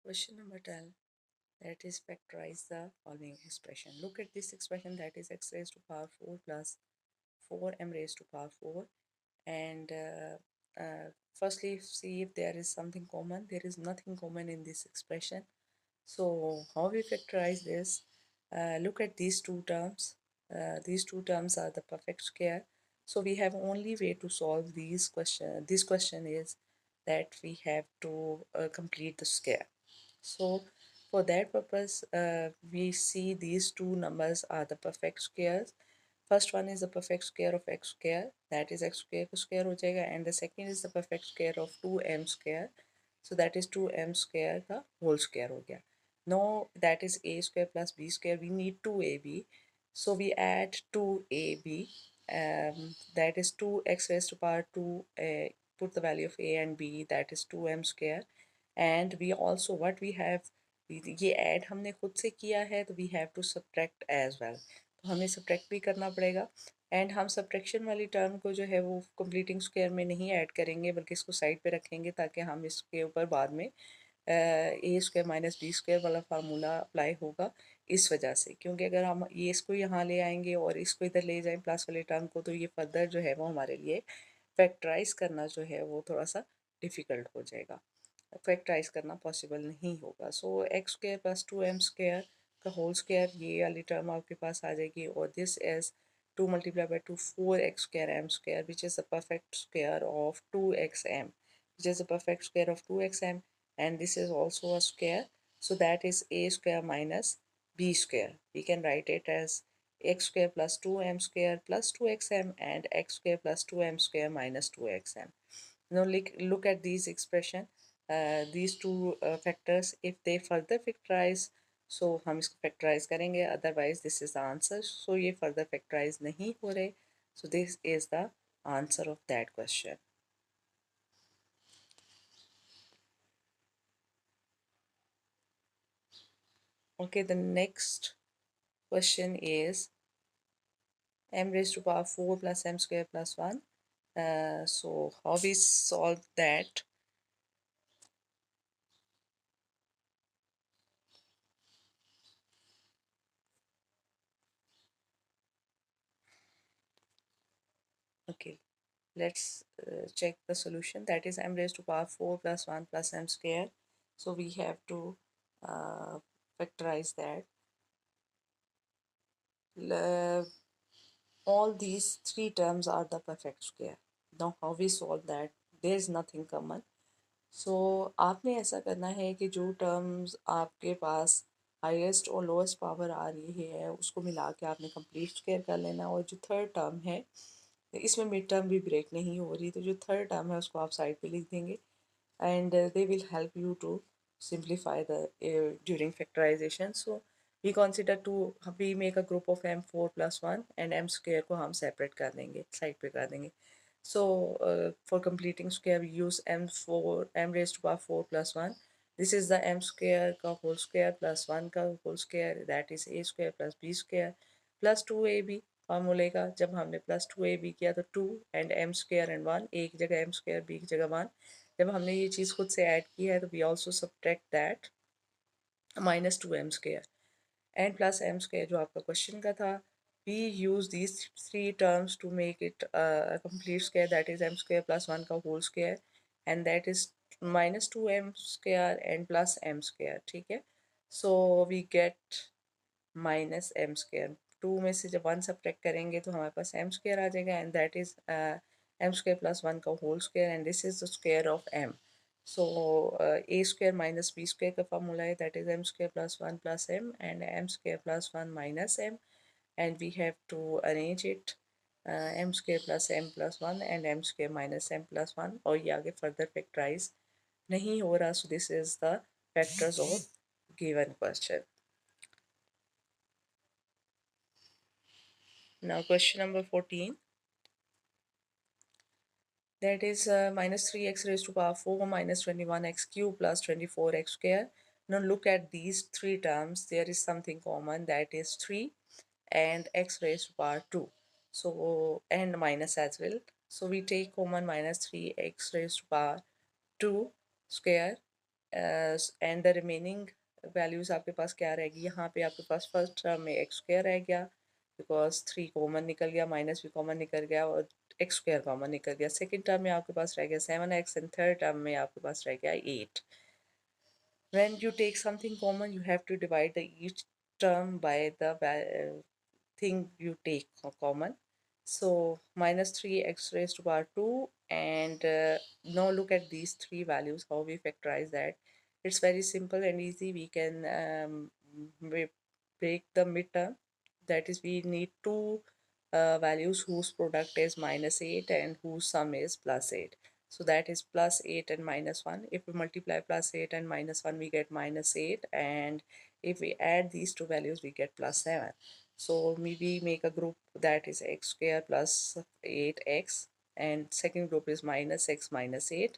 Question number 10, that is factorize the following expression. Look at this expression, that is x raised to power 4 plus 4m raised to power 4. And firstly, see if there is something common. There is nothing common in this expression. So how we factorize this? Look at these two terms. These two terms are the perfect square. So we have only way to solve these question. This question is that we have to complete the square. So for that purpose, we see these two numbers are the perfect squares. First one is the perfect square of x square, that is x square को square हो जाएगा, and the second is the perfect square of 2m square, so that is 2m square का whole square हो गया. Now that is a square plus b square, we need 2ab, so we add 2ab, that is 2x raised to power 2, put the value of a and b, that is 2m square. And we also what we have, ये add हमने खुद से किया है तो we have to subtract as well, तो हमें subtract भी करना पड़ेगा. एंड हम सब्ट्रैक्शन वाली टर्म को जो है वो कंप्लीटिंग स्क्वायर में नहीं ऐड करेंगे बल्कि इसको साइड पे रखेंगे ताकि हम इसके ऊपर बाद में ए स्क्वायर माइनस बी स्क्वायर वाला फार्मूला अप्लाई होगा. इस वजह से, क्योंकि अगर हम ये इसको यहाँ ले आएंगे और इसको इधर ले जाएं प्लस वाले टर्म को, तो ये फर्दर जो है वो हमारे लिए फैक्टराइज करना जो है वो थोड़ा सा डिफ़िकल्ट हो जाएगा, फैक्टराइज करना पॉसिबल नहीं होगा. So x square plus 2m square का होल स्क्वायर, ये वाली टर्म आपके पास आ जाएगी, और this is 2 multiplied by 2 4x square m square, which is the perfect square of 2xm, which is the perfect square of 2xm, and this is also a square, so that is a square minus b square. We can write it as x square plus 2m square plus 2xm and x square plus 2m square minus 2xm. Now look at these expression, these two factors, if they further factorize, so हम इसको factorize करेंगे, otherwise this is the answer. So ये further factorize नहीं हो रहे, so this is the answer of that question. Okay, the next question is m raised to power 4 plus m square plus 1. So how we solve that? Okay, let's check the solution, that is m raised to power 4 plus 1 plus m square. So we have to factorize that. All these three terms are the perfect square. Now how we solve that? There is nothing common. So आपने ऐसा करना है कि जो terms आपके पास highest और lowest power आ रही है उसको मिला के आपने कंप्लीट स्क्वायर कर लेना, और जो थर्ड टर्म है इसमें मिड टर्म भी ब्रेक नहीं हो रही, तो जो थर्ड टर्म है उसको आप साइड पे लिख देंगे, and they will help you to simplify the during factorization. So we consider we make a group of m4 plus 1 and m square को हम separate कर देंगे, side पे कर देंगे. So for completing square we use m raised to power 4 plus 1. This is the m square का whole square plus 1 का whole square, that is a square plus b square plus 2ab. फॉर्मूले का जब हमने plus 2ab किया तो 2 and m square and 1, एक जगह m square b की जगह 1. जब हमने ये चीज़ खुद से ऐड की है तो we also subtract that minus 2m square and plus m square जो आपका क्वेश्चन का था. We use these three terms to make it complete square, that is m square plus 1 का whole square, and that is minus 2m square and plus m square. ठीक है, so we get minus m square. 2 में से जब 1 subtract करेंगे तो हमारे पास m square आ जाएगा, and that is m square plus 1 का whole square, and this is the square of m. So a square minus b square का formula है, that is m square plus 1 plus m and m square plus 1 minus m, and we have to arrange it m square plus m plus 1 and m square minus m plus 1, और ये आगे further factorize नहीं हो रहा. So this is the factors of given question. Now question number 14, that is minus 3x raised to power 4 minus 21x cube plus 24x square. Now look at these three terms, there is something common, that is 3 and x raised to power 2, so and minus as well. So we take common minus 3x raised to power 2 square, and the remaining values आपके पास क्या रहेगी, यहाँ पे आपके पास first term में x square रह गया because 3 common निकल गया, माइनस भी कॉमन निकल गया और एक्स स्क्वायर कॉमन निकल गया। सेकेंड टर्म में आपके पास रह गया 7x एंड थर्ड टर्म में आपके पास रह गया 8। When you take something common, you have to divide the each term by the thing you take common. So minus 3x raised to power 2, and now look at these three values, how we factorize that. It's very simple and easy. We can break the midterm. That is, we need two values whose product is minus 8 and whose sum is plus 8. So that is plus 8 and minus 1. If we multiply plus 8 and minus 1, we get minus 8. And if we add these two values, we get plus 7. So we make a group that is x square plus 8x, and second group is minus x minus 8.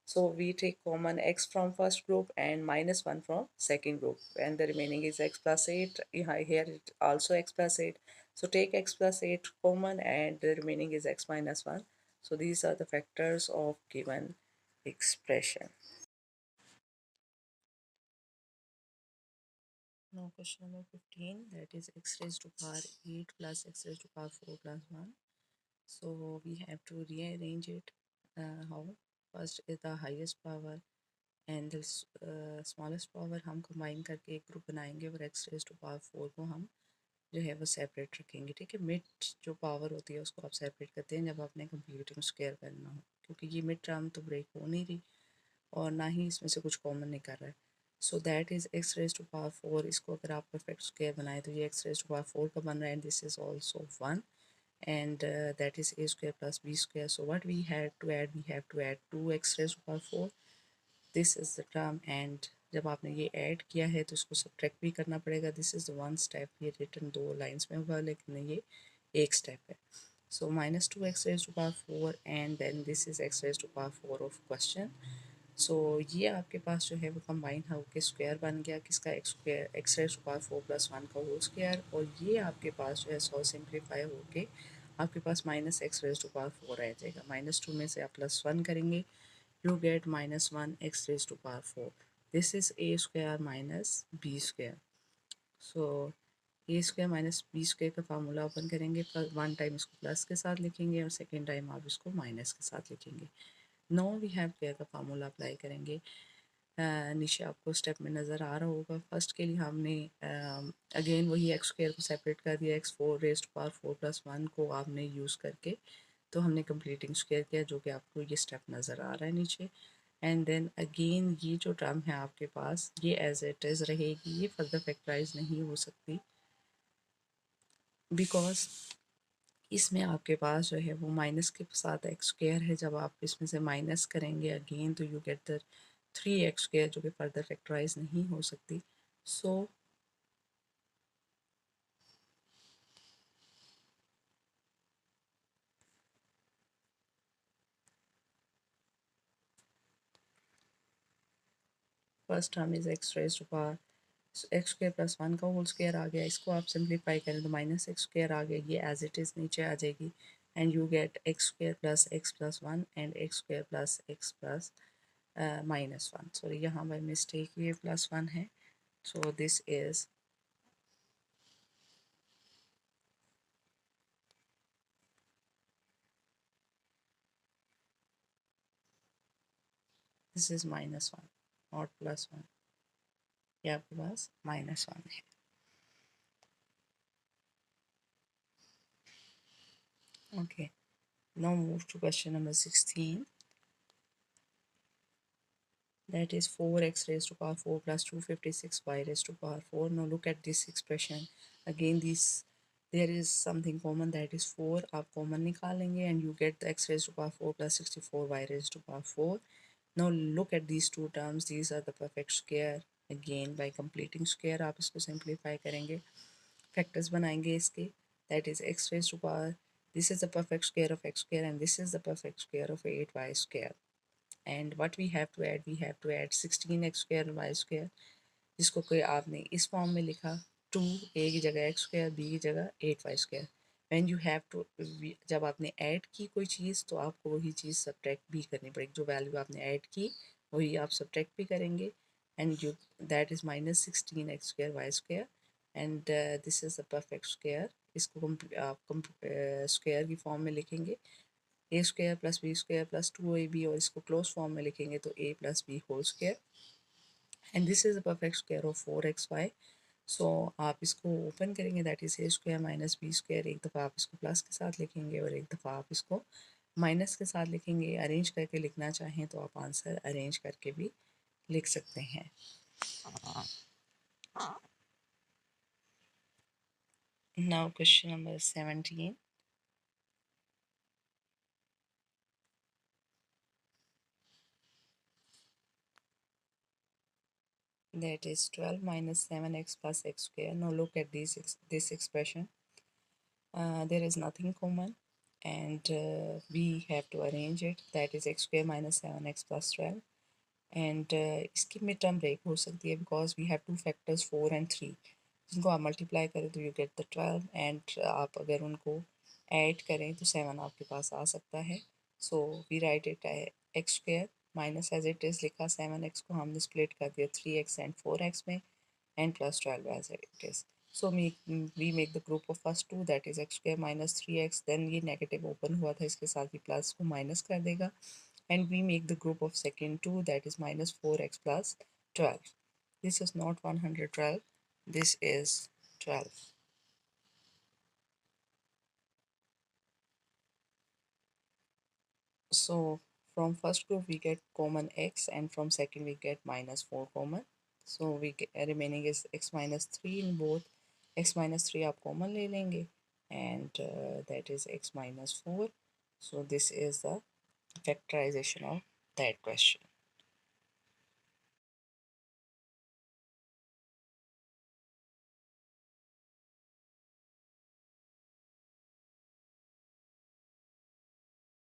So we take common x from first group and minus 1 from second group, and the remaining is x plus 8. Here it also x plus 8. So take x plus 8 common and the remaining is x minus 1. So these are the factors of given expression. Now question number 15, that is x raised to power 8 plus x raised to power 4 plus 1. So we have to rearrange it. How? First is the highest power and the smallest power हम combine करके एक group बनाएंगे और x raised to power 4 को हम जो है वो सेपरेट रखेंगे। ठीक है, मिड जो पावर होती है उसको आप सेपरेट करते हैं जब आपने कंप्यूटिंग स्क्वायर करना हो, क्योंकि ये मिड टर्म तो ब्रेक हो नहीं रही और ना ही इसमें से कुछ कॉमन नहीं कर रहा है। So that is x raise to power 4। इसको अगर आप परफेक्ट स्क्वायर बनाए तो ये एक्स रेज टू पावर 4 का बन रहा है, and this is also 1, and that is a square plus b square. So what we had to add, we have to add 2x raised to power 4. This is the term, and जब आपने ये add किया है तो इसको subtract भी करना पड़ेगा। This is the one step. ये रिटर्न दो लाइंस में हुआ लेकिन ये एक स्टेप है। So minus 2x raised to power 4 and then this is x raised to power 4 of question. So ये आपके पास जो है वो कंबाइन होकर स्क्वायर बन गया किसका, x square x raise to power 4 plus 1 का होल स्क्वायर, और ये आपके पास जो है 100 सिंप्लीफाई होके आपके पास minus x raise to power 4 रह जाएगा। माइनस 2 में से आप प्लस 1 करेंगे, you get minus 1 x raise to power 4। This is a square minus b square. So a square minus b square का फार्मूला ओपन करेंगे, वन टाइम इसको plus के साथ लिखेंगे और सेकेंड टाइम आप इसको माइनस के साथ लिखेंगे। नो वी हैव केयर का फार्मूला अप्लाई करेंगे। नीचे आपको स्टेप में नज़र आ रहा होगा। फर्स्ट के लिए हमने अगेन वही एक्स स्क्वायर को सेपरेट कर दिया, x 4 raise to power 4 plus 1 को आपने यूज़ करके तो हमने कंप्लीटिंग स्क्वायर किया, जो कि आपको ये स्टेप नज़र आ रहा है नीचे। एंड देन अगेन ये जो टर्म है आपके पास ये एज इट इज़ रहेगी, ये फर्दर फैक्टराइज नहीं हो सकती बिकॉज इसमें आपके पास जो है वो माइनस के साथ एक्स स्क्वायर है। जब आप इसमें से माइनस करेंगे अगेन तो you get the 3x square, जो कि फर्दर फैक्टराइज नहीं हो सकती। So first term is x raise to power x square plus 1 का होल स्क्वायर आ गया। इसको आप सिंप्लीफाई करें तो माइनस एक्स स्क्वायर आ गया, ये एज इट इज़ नीचे आ जाएगी, and you get x square plus x plus 1 and x square plus x plus minus 1। Sorry, यहाँ बाय मिस्टेक ये प्लस 1 है। सो दिस इज़ माइनस 1 और प्लस 1, ये आपके पास माइनस 1 है। Okay, now move to question number 16. That is 4x raised to power 4 plus 256y raised to power 4. Now look at this expression. Again, there is something common, that is 4. आप common निकालेंगे and you get the x raised to power 4 plus 64y raised to power 4. Now look at these two terms. These are the perfect square. Again, by completing square आप इसको simplify करेंगे, factors बनाएंगे इसके, that is x raised to power, this is the perfect square of x square and this is the perfect square of 8y square. And what we have to add, we have to add 16x square and y square, जिसको कोई आपने इस form में लिखा 2 a की जगह x square, b की जगह 8y square. When you have to, जब आपने ऐड की कोई चीज़ तो आपको वही चीज़ सब्ट्रैक्ट भी करनी पड़ेगी, जो वैल्यू आपने ऐड की वही आप सब्ट्रैक्ट भी करेंगे and you that is -16x² y² and this is the perfect square. इसको आप स्क्वायर की फॉर्म में लिखेंगे a² + b² + 2ab, और इसको क्लोज फॉर्म में लिखेंगे तो a + b whole square and this is the perfect square of 4xy। So आप इसको ओपन करेंगे दैट इज़ a² - b²। एक दफ़ा आप इसको प्लस के साथ लिखेंगे और एक दफ़ा आप इसको माइनस के साथ लिखेंगे। अरेंज करके लिखना चाहें तो आप आंसर अरेंज करके भी लिख सकते हैं। Now question number 17, that is 12 - 7x + x². Now look at this expression. There is nothing common and we have to arrange it, that is x² - 7x + 12, and इसकी मिड टर्म ब्रेक हो सकती है because we have two factors 4 and 3, जिनको आप multiply करें तो you get the 12 and आप अगर उनको ऐड करें तो 7 आपके पास आ सकता है। So we write it x² minus as it is लिखा, 7x को हमने स्प्लिट कर दिया 3x एंड 4x में and plus 12 as it is. So we make the group of first two, that is x² - 3x, then ये negative open हुआ था इसके साथ ही प्लस को माइनस कर देगा and we make the group of second two, that is -4x + 12. This is not 112, this is 12. So from first group we get common x and from second we get -4 common. So we get, remaining is x - 3 in both. X - 3 आप common ले लेंगे and that is x - 4. So this is the factorization of that question.